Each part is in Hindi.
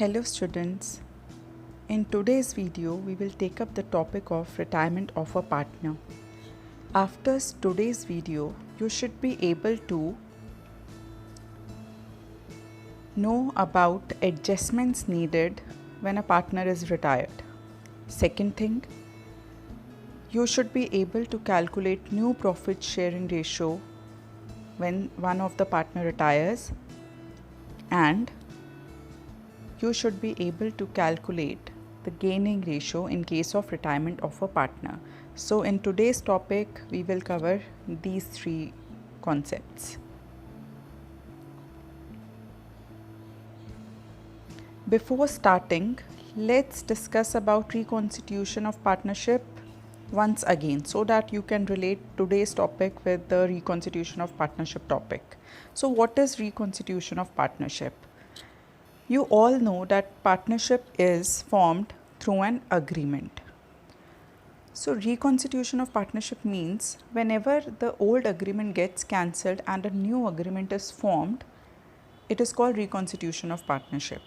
Hello students, in today's video we will take up the topic of retirement of a partner. After today's video you should be able to know about adjustments needed when a partner is retired. Second thing, you should be able to calculate new profit sharing ratio when one of the partner retires, and you should be able to calculate the gaining ratio in case of retirement of a partner. So in today's topic, we will cover these three concepts. Before starting, let's discuss about reconstitution of partnership once again so that you can relate today's topic with the reconstitution of partnership topic. So what is reconstitution of partnership? You all know that partnership is formed through an agreement. So reconstitution of partnership means whenever the old agreement gets cancelled and a new agreement is formed, it is called reconstitution of partnership.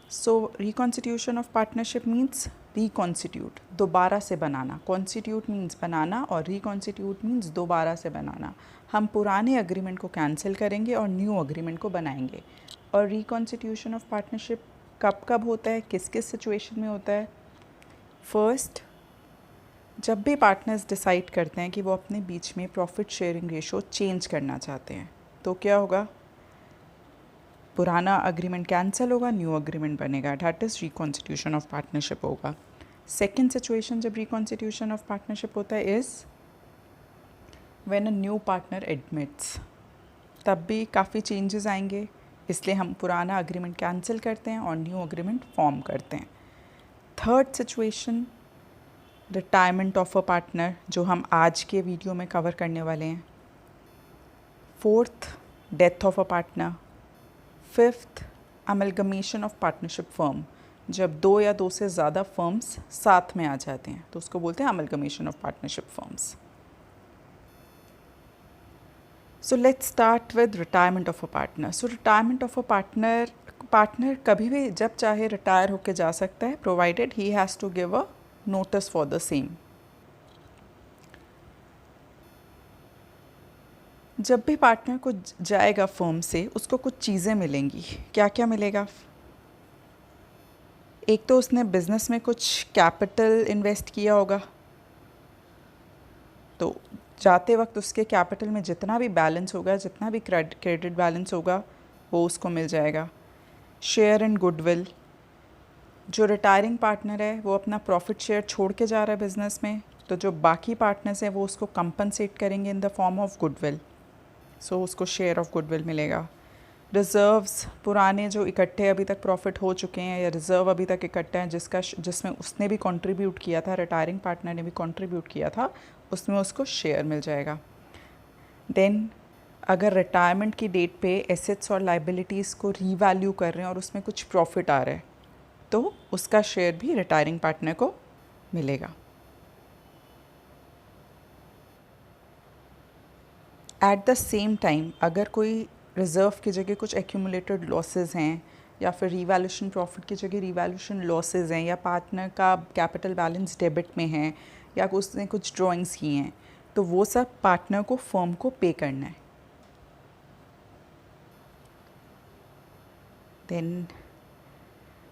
So reconstitution of partnership means reconstitute, दोबारा से बनाना. Constitute means बनाना और reconstitute means दोबारा से बनाना. हम पुराने agreement को cancel करेंगे और new agreement को बनाएंगे. और रिकॉन्स्टिट्यूशन ऑफ पार्टनरशिप कब कब होता है, किस किस सिचुएशन में होता है? फर्स्ट, जब भी पार्टनर्स डिसाइड करते हैं कि वो अपने बीच में प्रॉफिट शेयरिंग रेशो चेंज करना चाहते हैं, तो क्या होगा? पुराना अग्रीमेंट कैंसिल होगा, न्यू अग्रीमेंट बनेगा. That is reconstitution of partnership होगा. सेकेंड सिचुएशन जब रिकॉन्स्टिट्यूशन ऑफ पार्टनरशिप होता है is when a new partner admits. तब भी काफ़ी चेंजेस आएंगे, इसलिए हम पुराना अग्रीमेंट कैंसिल करते हैं और न्यू अग्रीमेंट फॉर्म करते हैं. Third situation, retirement of a partner, जो हम आज के वीडियो में कवर करने वाले हैं. Fourth, death of a partner. Fifth, amalgamation of partnership firm, जब दो या दो से ज़्यादा फर्म्स साथ में आ जाते हैं तो उसको बोलते हैं amalgamation of partnership firms. So let's start with retirement of a partner. So retirement of a partner कभी भी जब चाहे रिटायर होके जा सकता है, provided he has to give a notice for the same. जब भी पार्टनर को जाएगा फर्म से, उसको कुछ चीज़ें मिलेंगी. क्या क्या मिलेगा? एक तो उसने बिजनेस में कुछ कैपिटल इन्वेस्ट किया होगा, तो जाते वक्त उसके कैपिटल में जितना भी बैलेंस होगा, जितना भी क्रेडिट बैलेंस होगा, वो उसको मिल जाएगा. शेयर इन गुडविल, जो रिटायरिंग पार्टनर है वो अपना प्रॉफिट शेयर छोड़ के जा रहा है बिजनेस में, तो जो बाकी पार्टनर्स हैं वो उसको कंपनसेट करेंगे in the form of goodwill, so उसको शेयर ऑफ गुडविल मिलेगा. रिजर्व्स, पुराने जो इकट्ठे अभी तक प्रॉफिट हो चुके हैं या रिज़र्व अभी तक इकट्ठे हैं जिसमें उसने भी कंट्रीब्यूट किया था, रिटायरिंग पार्टनर ने भी कंट्रीब्यूट किया था, उसमें उसको शेयर मिल जाएगा. देन अगर रिटायरमेंट की डेट पे एसेट्स और लाइबिलिटीज़ को रीवैल्यू कर रहे हैं और उसमें कुछ प्रॉफिट आ रहा है, तो उसका शेयर भी रिटायरिंग पार्टनर को मिलेगा. एट द सेम टाइम अगर कोई रिज़र्व की जगह कुछ एक्यूमुलेटेड लॉसेस हैं या फिर रीवैल्यूशन प्रॉफिट की जगह रीवैल्यूशन लॉसेस हैं, या पार्टनर का कैपिटल बैलेंस डेबिट में है, या उसने कुछ ड्राइंग्स की हैं, तो वो सब पार्टनर को फर्म को पे करना है. देन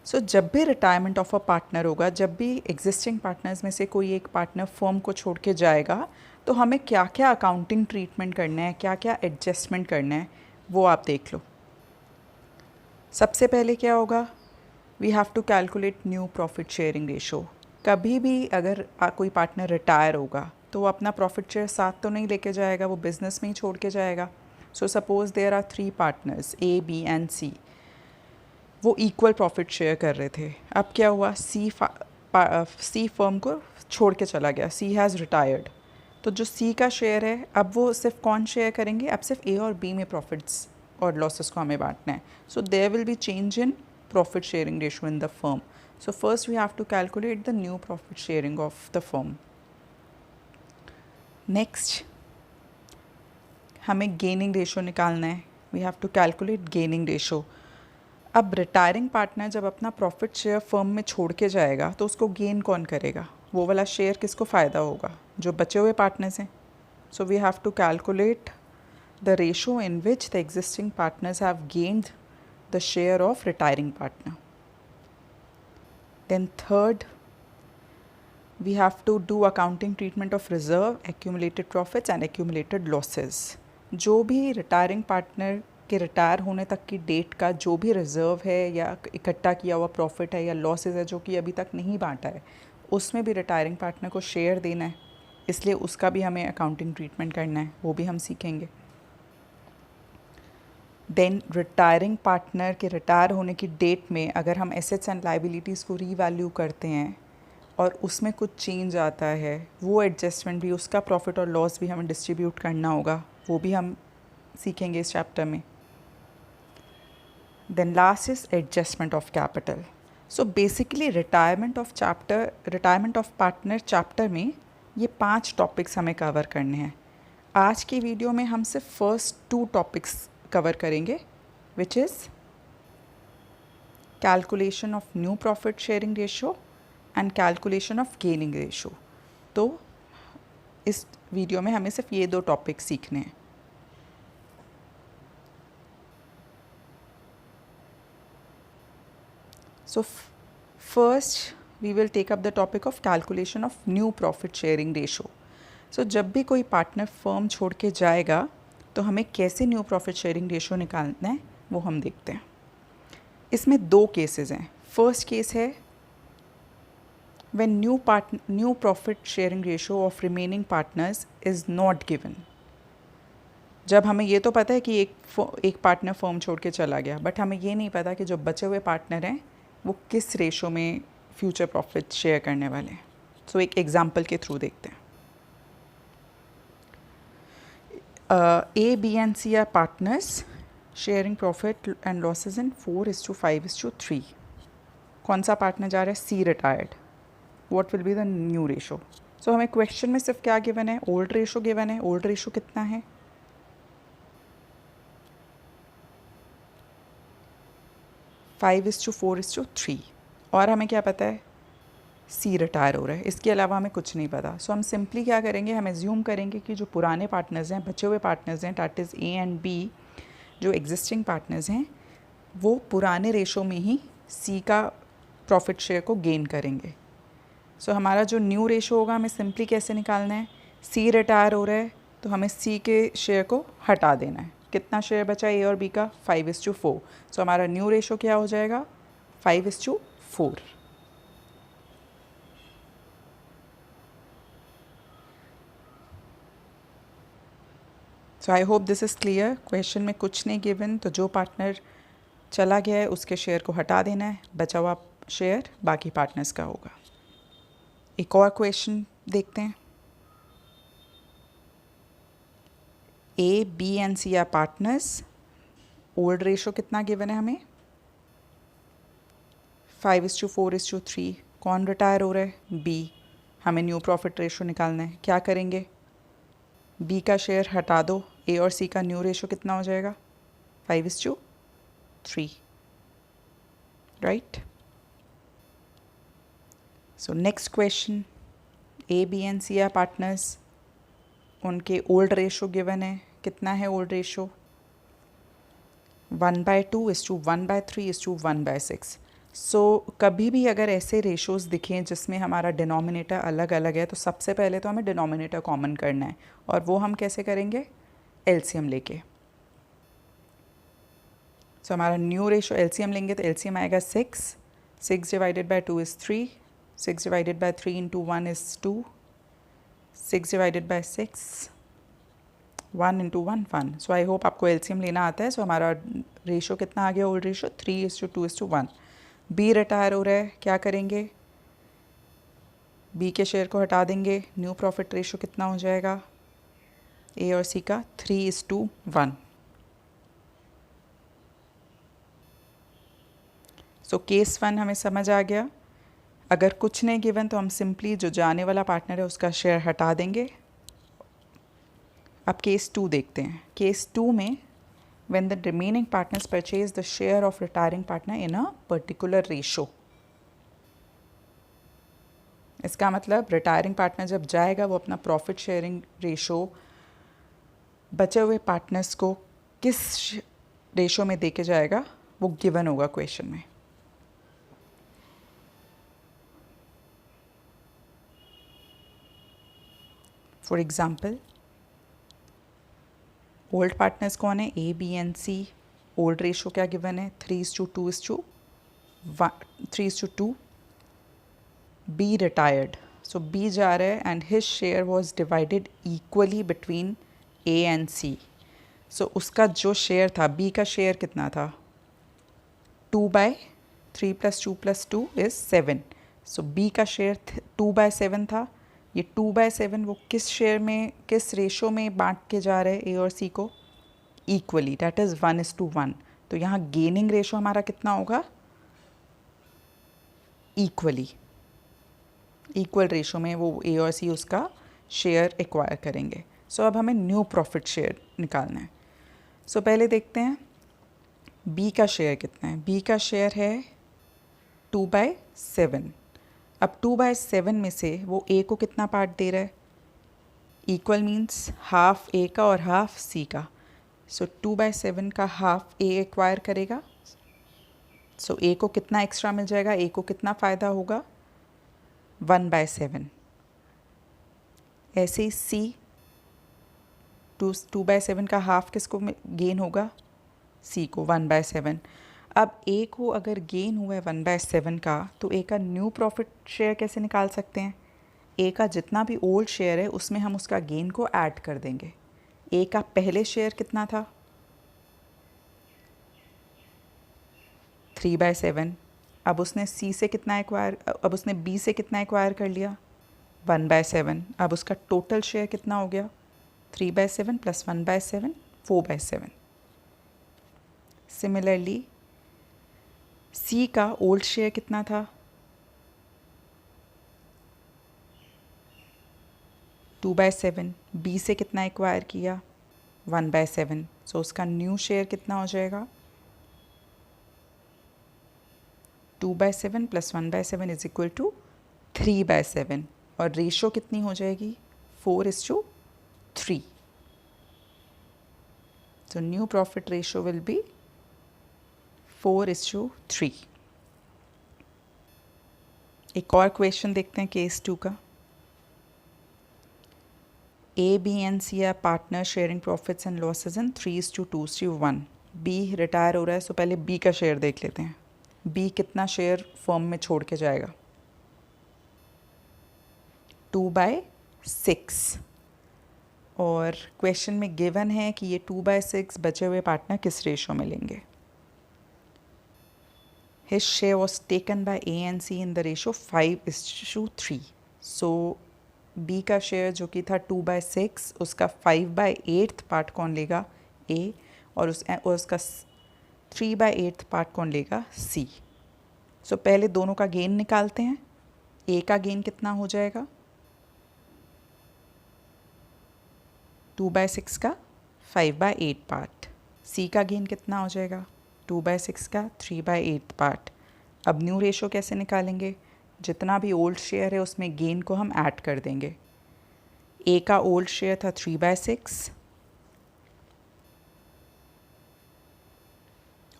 सो जब भी रिटायरमेंट ऑफ अ पार्टनर होगा, जब भी एग्जिस्टिंग पार्टनर्स में से कोई एक पार्टनर फर्म को छोड़ के जाएगा, तो हमें क्या क्या अकाउंटिंग ट्रीटमेंट करना है, क्या क्या एडजस्टमेंट करना है, वो आप देख लो. सबसे पहले क्या होगा? We have to calculate new profit sharing ratio. कभी भी अगर कोई पार्टनर रिटायर होगा तो वो अपना प्रॉफिट शेयर साथ तो नहीं लेके जाएगा, वो बिज़नेस में ही छोड़ के जाएगा. So suppose there are 3 partners A, B and C. वो इक्वल प्रॉफिट शेयर कर रहे थे. अब क्या हुआ? C फर्म को छोड़ के चला गया, C हैज़ रिटायर्ड. तो जो C का शेयर है, अब वो सिर्फ कौन शेयर करेंगे? अब सिर्फ A और B में प्रॉफिट्स और लॉसेस को हमें बांटना है. So there will be change in profit sharing ratio in the firm. So first we have to calculate the new profit sharing of the firm. Next, हमें gaining ratio निकालना है. We have to calculate gaining ratio. अब रिटायरिंग पार्टनर जब अपना प्रॉफिट शेयर फर्म में छोड़ के जाएगा तो उसको गेन कौन करेगा? वो वाला शेयर किसको फ़ायदा होगा? जो बचे हुए पार्टनर्स हैं. So we have to calculate the ratio in which the existing partners have gained the share of retiring partner. Then third, we have to do accounting treatment of reserve, accumulated profits and accumulated losses. जो भी रिटायरिंग पार्टनर के रिटायर होने तक की डेट का जो भी रिज़र्व है या इकट्ठा किया हुआ प्रॉफिट है या लॉसेस है जो कि अभी तक नहीं बांटा है, उसमें भी रिटायरिंग पार्टनर को शेयर देना है, इसलिए उसका भी हमें अकाउंटिंग ट्रीटमेंट करना है, वो भी हम सीखेंगे. देन रिटायरिंग पार्टनर के रिटायर होने की डेट में अगर हम एसेट्स एंड लाइबिलिटीज़ को रीवैल्यू करते हैं और उसमें कुछ चेंज आता है, वो एडजस्टमेंट भी, उसका प्रॉफिट और लॉस भी हमें डिस्ट्रीब्यूट करना होगा, वो भी हम सीखेंगे इस चैप्टर में. Then last is adjustment of capital. So basically retirement of partner chapter में ये 5 टॉपिक्स हमें कवर करने हैं. आज की वीडियो में हम सिर्फ फर्स्ट 2 टॉपिक्स कवर करेंगे, which is calculation of new profit sharing ratio and calculation of gaining ratio. तो इस वीडियो में हमें सिर्फ ये 2 टॉपिक सीखने हैं. So first we will take up the topic of calculation of new profit sharing ratio. So जब भी कोई पार्टनर फर्म छोड़ के जाएगा तो हमें कैसे न्यू प्रॉफिट शेयरिंग रेशो निकालना है वो हम देखते हैं. इसमें 2 केसेस हैं. फर्स्ट केस है when new profit sharing ratio of remaining partners is not given. जब हमें ये तो पता है कि एक पार्टनर फर्म छोड़ के चला गया, बट हमें ये नहीं पता कि जो बचे हुए पार्टनर हैं वो किस रेशो में फ्यूचर प्रॉफिट शेयर करने वाले हैं. सो एक एग्जांपल के थ्रू देखते हैं. A, B and C are partners sharing profit and losses in 4:5:3. कौन सा पार्टनर जा रहा है? C retired. What will be the new ratio? So हमें क्वेश्चन में सिर्फ क्या गिवन है? ओल्ड रेशो गिवन है. ओल्ड रेशो कितना है? 5:4:3. और हमें क्या पता है? सी रिटायर हो रहा है. इसके अलावा हमें कुछ नहीं पता. सो हम सिंपली क्या करेंगे, हम एज्यूम करेंगे कि जो पुराने पार्टनर्स हैं, बचे हुए पार्टनर्स हैं, that is A and B, जो एग्जिस्टिंग पार्टनर्स हैं, वो पुराने रेशो में ही सी का प्रॉफिट शेयर को गेन करेंगे. सो हमारा जो न्यू रेशो होगा हमें सिंपली कैसे निकालना है? सी रिटायर हो रहा है तो हमें सी के शेयर को हटा देना है. कितना शेयर बचा ए और बी का? 5:4. सो हमारा न्यू रेशो क्या हो जाएगा? 5:4. So I hope this is clear. Question में कुछ नहीं गिवन, तो जो पार्टनर चला गया है उसके शेयर को हटा देना है, बचा हुआ शेयर बाकी पार्टनर्स का होगा. एक और क्वेश्चन देखते हैं. A, B and C are partners. Old ratio कितना गिवन है हमें? 5:4:3. कौन रिटायर हो रहा है? बी. हमें न्यू प्रॉफिट रेशो निकालना है. क्या करेंगे? बी का शेयर हटा दो. ए और सी का न्यू रेशो कितना हो जाएगा? 5:3. Right. So next question. A, B and C are partners. उनके ओल्ड रेशो गिवन है. कितना है ओल्ड रेशो? 1/2:1/3:1/6. सो कभी भी अगर ऐसे रेशोज़ दिखें जिसमें हमारा डिनोमिनेटर अलग अलग है, तो सबसे पहले तो हमें डिनोमिनेटर कॉमन करना है. और वो हम कैसे करेंगे? एलसीएम लेके. सो हमारा न्यू रेशो एलसीएम लेंगे तो एलसीएम आएगा 6. 6 divided by 2 is 3. 6 divided by 3 into 1 is 2. 6 divided by 6, 1 into 1, 1. So I hope आपको LCM लेना आता है. So हमारा रेशो कितना आ गया? Old ratio 3:2:1. बी रिटायर हो रहा है, क्या करेंगे? बी के शेयर को हटा देंगे. न्यू प्रॉफिट रेशो कितना हो जाएगा? ए और सी का 3:1. सो केस 1 हमें समझ आ गया. अगर कुछ नहीं गिवन तो हम सिंपली जो जाने वाला पार्टनर है उसका शेयर हटा देंगे. अब केस 2 देखते हैं. केस 2 में when the remaining partners purchase the share of retiring partner in a particular ratio. इसका मतलब रिटायरिंग पार्टनर जब जाएगा वो अपना प्रॉफिट शेयरिंग रेशो बचे हुए पार्टनर्स को किस रेशो में देके जाएगा वो गिवन होगा क्वेश्चन में. फॉर एग्जाम्पल ओल्ड पार्टनर्स कौन है, A B and C. Old ratio क्या गिवन है, 3:2. बी रिटायर्ड, सो बी जा रहा है and his share was divided equally between A and C. So उसका जो शेयर था, बी का शेयर कितना था, 2/3 + 2 + 2 इज 7. सो बी का शेयर 2/7 था. ये 2/7 वो किस शेयर में, किस रेशो में बांट के जा रहे हैं ए और सी को, इक्वली, दैट इज़ 1:1. तो यहाँ गेनिंग रेशो हमारा कितना होगा, इक्वल रेशो में वो ए और सी उसका शेयर एक्वायर करेंगे. सो अब हमें न्यू प्रॉफिट शेयर निकालना है. सो पहले देखते हैं बी का शेयर कितना है. बी का शेयर है 2/7. अब 2/7 में से वो ए को कितना पार्ट दे रहा है, इक्वल मीन्स हाफ ए का और हाफ सी का. सो 2/7 का हाफ ए एक्वायर करेगा. सो ए को कितना एक्स्ट्रा मिल जाएगा, ए को कितना फ़ायदा होगा, 1/7. ऐसे ही सी 2/7 का हाफ किसको गेन होगा, सी को 1/7. अब ए को अगर गेन हुआ है 1/7 का, तो ए का न्यू प्रॉफिट शेयर कैसे निकाल सकते हैं, ए का जितना भी ओल्ड शेयर है उसमें हम उसका गेन को ऐड कर देंगे. ए का पहले शेयर कितना था, 3/7. अब उसने सी से कितना एक्वायर, अब उसने बी से कितना एक्वायर कर लिया, 1/7. अब उसका टोटल शेयर कितना हो गया, 3/7 + 1/7, 4/7. सिमिलरली सी का ओल्ड शेयर कितना था, 2/7. बी से कितना एक्वायर किया, 1/7. सो उसका न्यू शेयर कितना हो जाएगा, 2/7 + 1/7 इज इक्वल टू 3/7. और रेशो कितनी हो जाएगी, 4:3. So new profit ratio will be 4:3. एक और क्वेश्चन देखते हैं केस 2 का. A, B and C are partners sharing profits and losses in 3:2:1. B retire हो रहा है, सो पहले B का शेयर देख लेते हैं. B कितना शेयर फर्म में छोड़ के जाएगा, 2/6. और क्वेश्चन में गिवन है कि ये 2/6 बचे हुए पार्टनर किस रेशो में लेंगे. His share was taken by A and C in the ratio 5:3. So B का शेयर जो कि था 2/6, उसका 5/8 पार्ट कौन लेगा, A. और उसका 3/8 पार्ट कौन लेगा, C. सो पहले दोनों का गेन निकालते हैं. A का गेन कितना हो जाएगा, 2/6 का 5/8 पार्ट. C का गेन कितना हो जाएगा, 2/6 का 3/8 पार्ट. अब न्यू रेशो कैसे निकालेंगे, जितना भी ओल्ड शेयर है उसमें गेन को हम ऐड कर देंगे. ए का ओल्ड शेयर था 3/6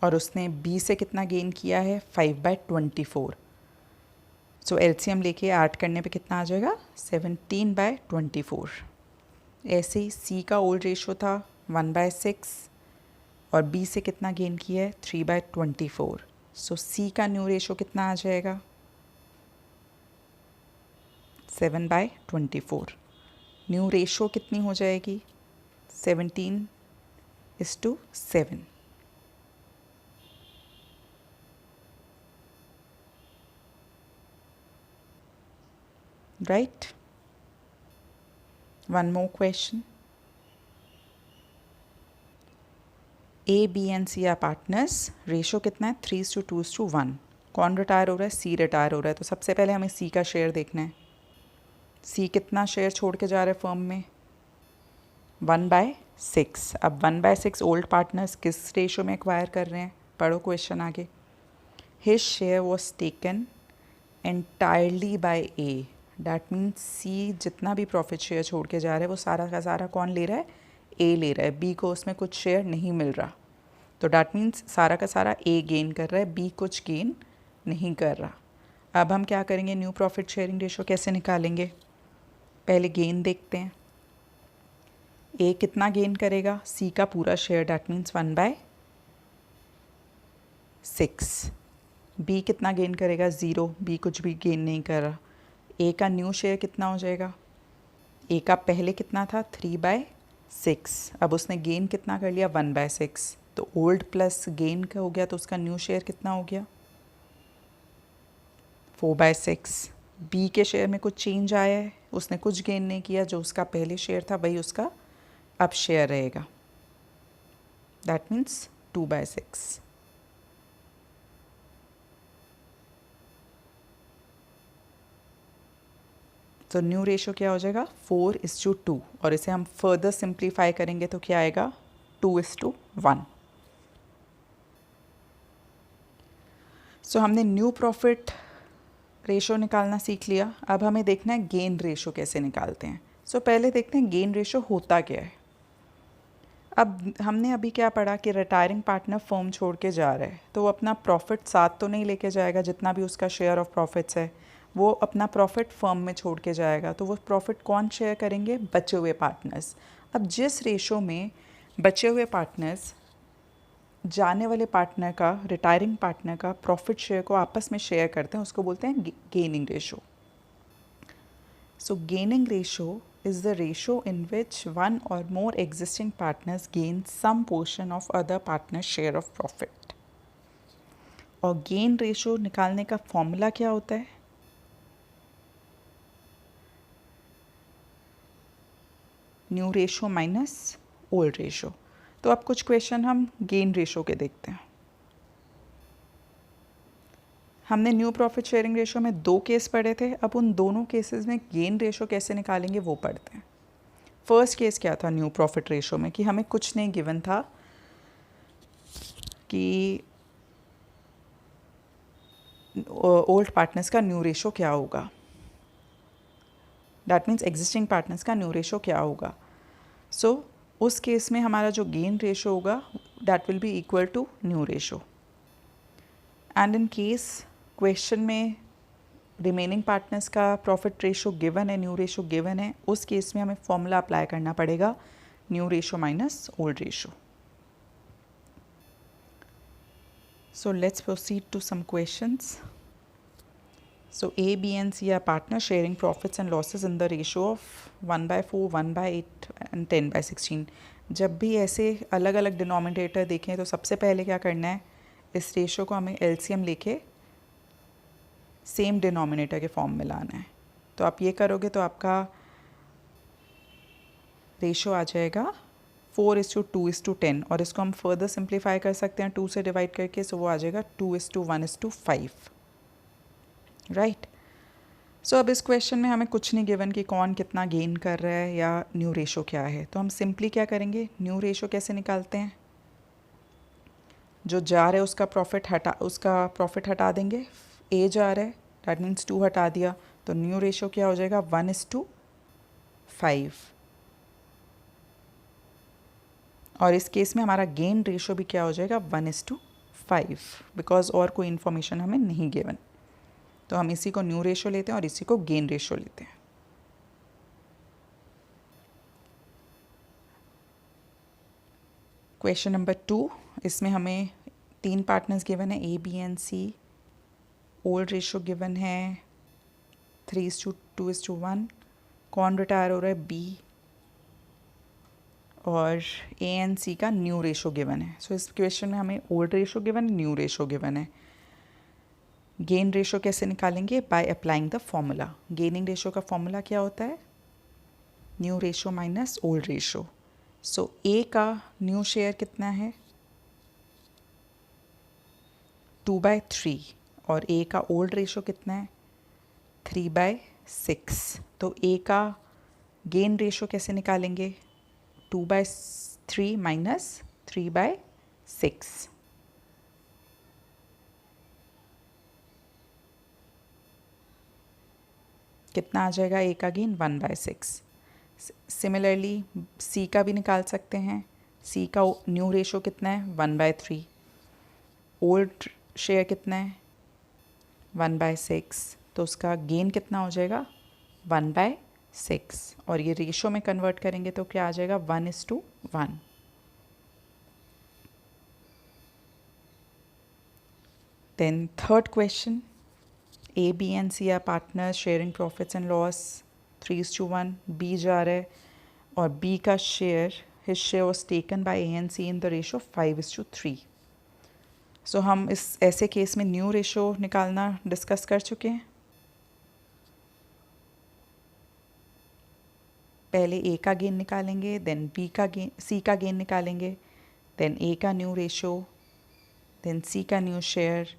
और उसने बी से कितना गेन किया है, 5/24. सो एलसीएम लेके ऐड करने पे कितना आ जाएगा, 17/24. ऐसे ही सी का ओल्ड रेशो था 1/6 और बी से कितना गेन किया है, 3/24. सो सी का न्यू रेशो कितना आ जाएगा, 7/24. न्यू रेशो कितनी हो जाएगी, 17:7. Right. One more question. A, B and C are partners. Ratio कितना है, 3:2:1. कौन रिटायर हो रहा है, सी रिटायर हो रहा है. तो सबसे पहले हमें सी का शेयर देखना है. सी कितना शेयर छोड़ के जा रहा है फर्म में, 1/6. 6। अब 1/6 ओल्ड पार्टनर्स किस रेशो में एक्वायर कर रहे हैं, पढ़ो क्वेश्चन आगे। His share was taken entirely by A, that means C जितना भी प्रॉफिट शेयर छोड़ के जा रहा है वो सारा का सारा कौन ले रहा है, ए ले रहा है, बी को उसमें कुछ शेयर नहीं मिल रहा, तो डैट मीन्स सारा का सारा ए गेन कर रहा है, बी कुछ गेन नहीं कर रहा। अब हम क्या करेंगे, न्यू प्रॉफिट शेयरिंग रेशो कैसे निकालेंगे, पहले गेन देखते हैं। ए कितना गेन करेगा, सी का पूरा शेयर, डैट मीन्स 1/6। बी कितना गेन करेगा, 0, बी कुछ भी गेन नहीं कर रहा। ए का न्यू शेयर कितना हो जाएगा, ए का पहले कितना था 3/6, अब उसने गेन कितना कर लिया 1/6, तो ओल्ड प्लस गेन का हो गया, तो उसका न्यू शेयर कितना हो गया 4/6। बी के शेयर में कुछ चेंज आया है, उसने कुछ गेन नहीं किया, जो उसका पहले शेयर था वही उसका अब शेयर रहेगा, दैट मीन्स 2/6। तो न्यू रेशो क्या हो जाएगा 4:2, और इसे हम फर्दर सिंप्लीफाई करेंगे तो क्या आएगा 2:1। सो हमने न्यू प्रॉफिट रेशो निकालना सीख लिया, अब हमें देखना है गेन रेशो कैसे निकालते हैं। सो पहले देखते हैं गेन रेशो होता क्या है। अब हमने अभी क्या पढ़ा कि रिटायरिंग पार्टनर फर्म छोड़ के जा रहा है, तो वो अपना प्रॉफिट साथ तो नहीं लेके जाएगा, जितना भी उसका शेयर ऑफ प्रॉफिट्स है वो अपना प्रॉफिट फर्म में छोड़ के जाएगा, तो वो प्रॉफिट कौन शेयर करेंगे, बचे हुए पार्टनर्स। अब जिस रेशो में बचे हुए पार्टनर्स जाने वाले पार्टनर का, रिटायरिंग पार्टनर का प्रॉफिट शेयर को आपस में शेयर करते हैं, उसको बोलते हैं gaining ratio. So gaining ratio is the ratio in which one or more existing partners gain some portion of other partner's share of profit. और गेन रेशो निकालने का फॉर्मूला क्या होता है, new ratio minus old ratio. तो अब कुछ क्वेश्चन हम गेन रेशो के देखते हैं। हमने न्यू प्रॉफिट शेयरिंग रेशो में 2 केस पढ़े थे, अब उन दोनों केसेस में गेन रेशो कैसे निकालेंगे वो पढ़ते हैं। फर्स्ट केस क्या था न्यू प्रॉफिट रेशो में, कि हमें कुछ नहीं गिवन था कि ओल्ड पार्टनर्स का न्यू रेशो क्या होगा, दैट मीन्स एग्जिस्टिंग पार्टनर्स का न्यू रेशो क्या होगा। सो उस केस में हमारा जो गेन रेशो होगा that will be equal to new ratio. And in case question में रिमेनिंग पार्टनर्स का प्रॉफिट रेशो गिवन है, न्यू रेशो गिवन है, उस केस में हमें फॉर्मूला अप्लाई करना पड़ेगा, new ratio minus old ratio. So let's proceed to some questions. So A, B and C are partners sharing profits and losses in the ratio of 1/4, 1/8 and 10/16. जब भी ऐसे अलग अलग डिनोमिनेटर देखें तो सबसे पहले क्या करना है, इस रेशो को हमें LCM लेके सेम डिनोमिनेटर के फॉर्म में लाना है। तो आप ये करोगे तो आपका रेशो आ जाएगा 4:2:10, और इसको हम फर्दर सिंप्लीफाई कर सकते हैं 2 से डिवाइड करके, सो वो आ जाएगा 2:1:5, राइट। सो अब इस क्वेश्चन में हमें कुछ नहीं गिवन कि कौन कितना गेन कर रहा है या न्यू रेशो क्या है, तो हम सिंपली क्या करेंगे, न्यू रेशो कैसे निकालते हैं, जो जा रहा है उसका प्रॉफिट हटा देंगे, ए जा रहा है दैट मीन्स 2 हटा दिया, तो न्यू रेशो क्या हो जाएगा 1:5। और इस केस में हमारा गेन रेशो भी क्या हो जाएगा 1:5, बिकॉज और कोई इन्फॉर्मेशन हमें नहीं गिवन, तो हम इसी को न्यू रेशो लेते हैं और इसी को गेन रेशो लेते हैं। क्वेश्चन नंबर 2, इसमें हमें 3 पार्टनर्स गिवन है, A, B and C. Old ratio given है 3:2:1। कौन रिटायर हो रहा है, बी, और ए एंड सी का न्यू रेशो गिवन है। सो इस क्वेश्चन में हमें old ratio given, new ratio given है। गेन रेशो कैसे निकालेंगे, by applying the formula. Gaining ratio का फॉर्मूला क्या होता है, new ratio minus old ratio. So A का न्यू शेयर कितना है 2/3, और ए का ओल्ड रेशो कितना है 3/6। तो ए का गेन रेशो कैसे निकालेंगे, 2/3 माइनस 3/6. कितना आ जाएगा? ए का गेन 1/6. सिमिलरली सी का भी निकाल सकते हैं. सी का न्यू रेशो कितना है? 1/3. ओल्ड शेयर कितना है? 1/6. तो उसका गेन कितना हो जाएगा? 1/6. और ये रेशो में कन्वर्ट करेंगे तो क्या आ जाएगा? 1:1. Then third question, A, B and C are partners sharing profits and loss 3:1. B जा रहा है और B का share, his share was taken by A and C in the ratio 5:3. सो हम इस ऐसे केस में न्यू रेशो निकालना डिस्कस कर चुके हैं. पहले A का गेन निकालेंगे, देन B का गेन, C का गेन निकालेंगे, देन A का न्यू रेशो, देन C का new share.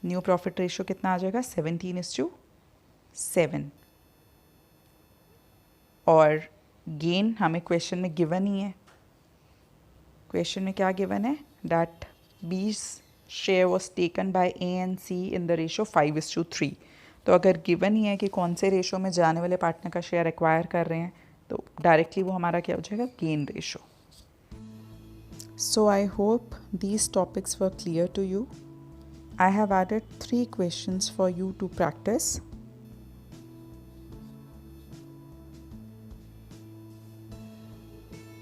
New profit ratio कितना आ जाएगा? 17:7. और गेन हमें क्वेश्चन में गिवन ही है. क्वेश्चन में क्या गिवन है? That B's share was taken by A and C in the ratio 5:3. तो अगर गिवन ही है कि कौन से रेशो में जाने वाले पार्टनर का शेयर एक्वायर कर रहे हैं, तो डायरेक्टली वो हमारा क्या हो जाएगा? Gain ratio. So I hope these topics were clear to you. I have added 3 questions for you to practice.